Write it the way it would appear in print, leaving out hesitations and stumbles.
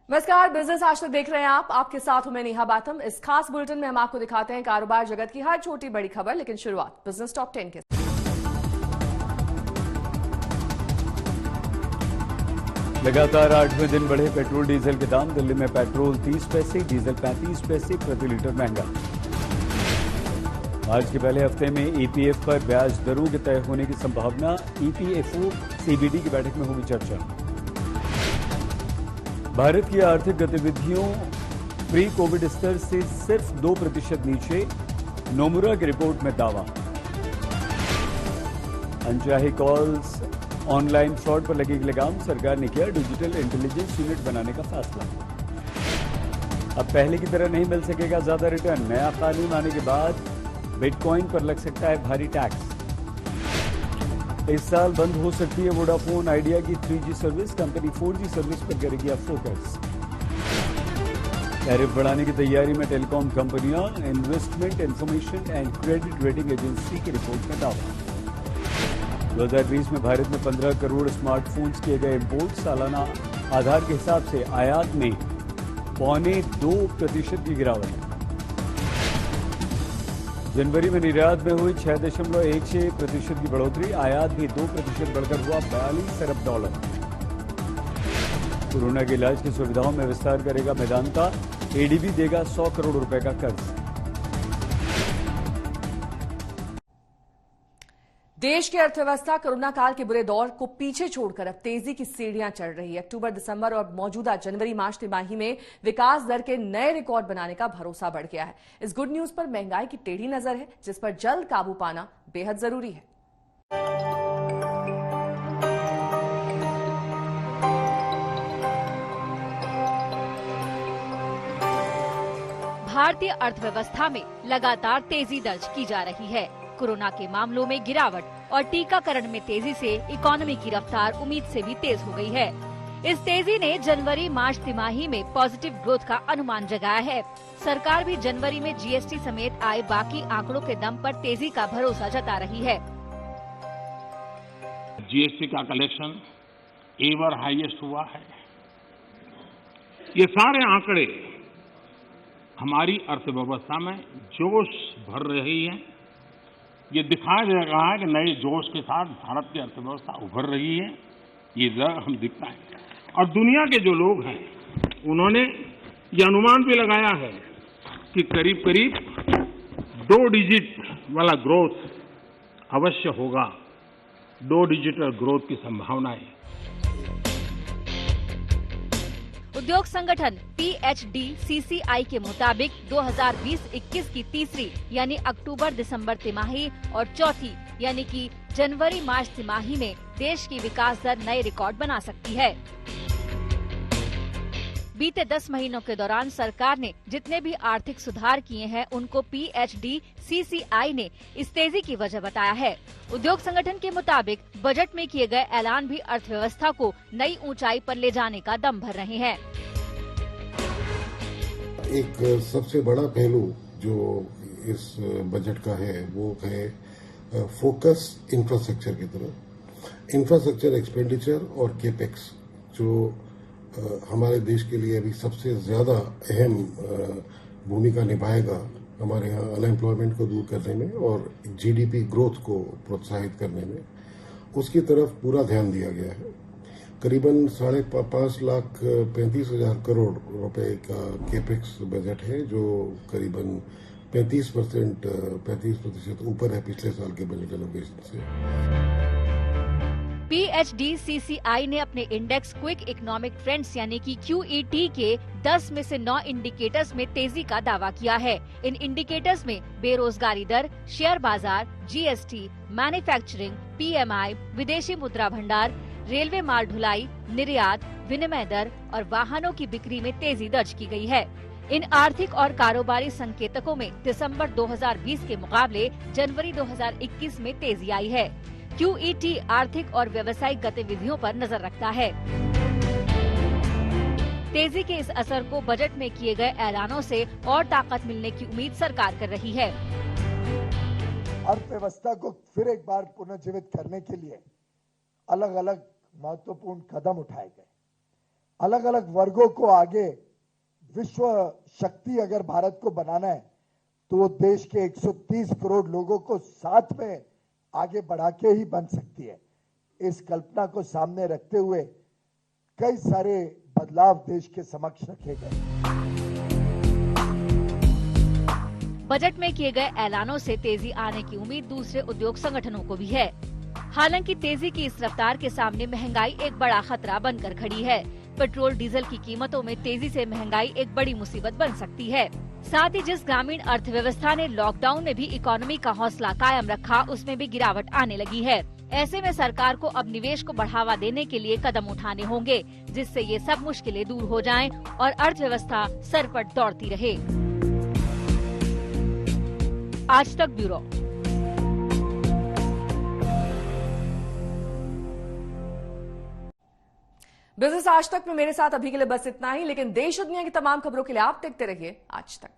नमस्कार, बिजनेस आज तक देख रहे हैं आप। आपके साथ हूं मैं नेहा बातम। इस खास बुलेटिन में हम आपको दिखाते हैं कारोबार जगत की हर छोटी बड़ी खबर, लेकिन शुरुआत बिजनेस टॉप 10 के। लगातार 8वें दिन बढ़े पेट्रोल डीजल के दाम। दिल्ली में पेट्रोल 30 पैसे, डीजल 35 पैसे प्रति लीटर महंगा। आज के पहले हफ्ते में ईपीएफ पर ब्याज दरों के तय होने की संभावना। ईपीएफओ सीबीडी की बैठक में होगी चर्चा। भारत की आर्थिक गतिविधियों प्री कोविड स्तर से सिर्फ 2% नीचे, नोमुरा की रिपोर्ट में दावा। अनचाही कॉल्स, ऑनलाइन फ्रॉड पर लगेगी लगाम। सरकार ने किया डिजिटल इंटेलिजेंस यूनिट बनाने का फैसला। अब पहले की तरह नहीं मिल सकेगा ज्यादा रिटर्न। नया कानून आने के बाद बिटकॉइन पर लग सकता है भारी टैक्स। इस साल बंद हो सकती है वोडाफोन आइडिया की 3G service. Company 4G service पर करेगी अब फोकस। टैरिफ बढ़ाने की तैयारी में टेलीकॉम कंपनियां। Investment information and credit rating agency की रिपोर्ट में दावा। 2020 में भारत में 15 करोड़ स्मार्टफोन्स किए गए इंपोर्ट। सालाना आधार के हिसाब से आयात में 2.25% की गिरावट। जनवरी में निर्यात में हुई 6.16% की बढ़ोतरी। आयात भी 2% बढ़कर हुआ $42 अरब। कोरोना के इलाज की सुविधाओं में विस्तार करेगा मेदांता। एडीबी देगा 100 करोड़ रुपए का कर्ज। देश की अर्थव्यवस्था कोरोना काल के बुरे दौर को पीछे छोड़कर अब तेजी की सीढ़ियां चढ़ रही है। अक्टूबर, दिसंबर और मौजूदा जनवरी मार्च तिमाही में विकास दर के नए रिकॉर्ड बनाने का भरोसा बढ़ गया है। इस गुड न्यूज पर महंगाई की टेढ़ी नजर है, जिस पर जल्द काबू पाना बेहद जरूरी है। भारतीय अर्थव्यवस्था में लगातार तेजी दर्ज की जा रही है। कोरोना के मामलों में गिरावट और टीकाकरण में तेजी से इकोनॉमी की रफ्तार उम्मीद से भी तेज हो गई है। इस तेजी ने जनवरी मार्च तिमाही में पॉजिटिव ग्रोथ का अनुमान जगाया है। सरकार भी जनवरी में जीएसटी समेत आए बाकी आंकड़ों के दम पर तेजी का भरोसा जता रही है। जीएसटी का कलेक्शन एवर हाईएस्ट हुआ है। ये सारे आंकड़े हमारी अर्थव्यवस्था में जोश भर रही है। ये दिखाया जा रहा है कि नए जोश के साथ भारत की अर्थव्यवस्था उभर रही है। ये हम दिखता है। और दुनिया के जो लोग हैं उन्होंने ये अनुमान भी लगाया है कि करीब करीब 2 डिजिट वाला ग्रोथ अवश्य होगा। 2 डिजिटल ग्रोथ की संभावना है। उद्योग संगठन PHDCCI के मुताबिक 2020-21 की तीसरी यानी अक्टूबर दिसंबर तिमाही और चौथी यानी कि जनवरी मार्च तिमाही में देश की विकास दर नए रिकॉर्ड बना सकती है। बीते 10 महीनों के दौरान सरकार ने जितने भी आर्थिक सुधार किए हैं उनको PHDCCI ने इस तेजी की वजह बताया है। उद्योग संगठन के मुताबिक बजट में किए गए ऐलान भी अर्थव्यवस्था को नई ऊंचाई पर ले जाने का दम भर रहे हैं। एक सबसे बड़ा पहलू जो इस बजट का है वो है फोकस इंफ्रास्ट्रक्चर की तरफ। इंफ्रास्ट्रक्चर एक्सपेंडिचर और केपेक्स जो हमारे देश के लिए अभी सबसे ज्यादा अहम भूमिका निभाएगा हमारे यहाँ अनएम्प्लॉयमेंट को दूर करने में और जीडीपी ग्रोथ को प्रोत्साहित करने में, उसकी तरफ पूरा ध्यान दिया गया है। करीबन 5,35,000 करोड़ रुपए का केपेक्स बजट है, जो करीबन 35% ऊपर है पिछले साल के बजट एलोकेशन से। PHDCCI ने अपने इंडेक्स क्विक इकोनॉमिक ट्रेंड्स यानी कि QET के 10 में से 9 इंडिकेटर्स में तेजी का दावा किया है। इन इंडिकेटर्स में बेरोजगारी दर, शेयर बाजार, GST, मैन्युफैक्चरिंग, PMI, विदेशी मुद्रा भंडार, रेलवे माल ढुलाई, निर्यात, विनिमय दर और वाहनों की बिक्री में तेजी दर्ज की गई है। इन आर्थिक और कारोबारी संकेतकों में दिसंबर 2020 के मुकाबले जनवरी 2021 में तेजी आई है। QET आर्थिक और व्यावसायिक गतिविधियों पर नजर रखता है। तेजी के इस असर को बजट में किए गए ऐलानों से और ताकत मिलने की उम्मीद सरकार कर रही है। अर्थव्यवस्था को फिर एक बार पुनर्जीवित करने के लिए अलग अलग महत्वपूर्ण कदम उठाए गए। अलग अलग वर्गों को आगे विश्व शक्ति अगर भारत को बनाना है तो वो देश के 130 करोड़ लोगों को साथ में आगे बढ़ा के ही बन सकती है। इस कल्पना को सामने रखते हुए कई सारे बदलाव देश के समक्ष रखे गए। बजट में किए गए ऐलानों से तेजी आने की उम्मीद दूसरे उद्योग संगठनों को भी है। हालांकि तेजी की इस रफ्तार के सामने महंगाई एक बड़ा खतरा बनकर खड़ी है। पेट्रोल डीजल की कीमतों में तेजी से महंगाई एक बड़ी मुसीबत बन सकती है। साथ ही जिस ग्रामीण अर्थव्यवस्था ने लॉकडाउन में भी इकोनॉमी का हौसला कायम रखा, उसमें भी गिरावट आने लगी है। ऐसे में सरकार को अब निवेश को बढ़ावा देने के लिए कदम उठाने होंगे, जिससे ये सब मुश्किलें दूर हो जाएं और अर्थव्यवस्था सरपट दौड़ती रहे। आज तक ब्यूरो। बिजनेस आज तक में मेरे साथ अभी के लिए बस इतना ही, लेकिन देश और दुनिया की तमाम खबरों के लिए आप देखते रहिए आज तक।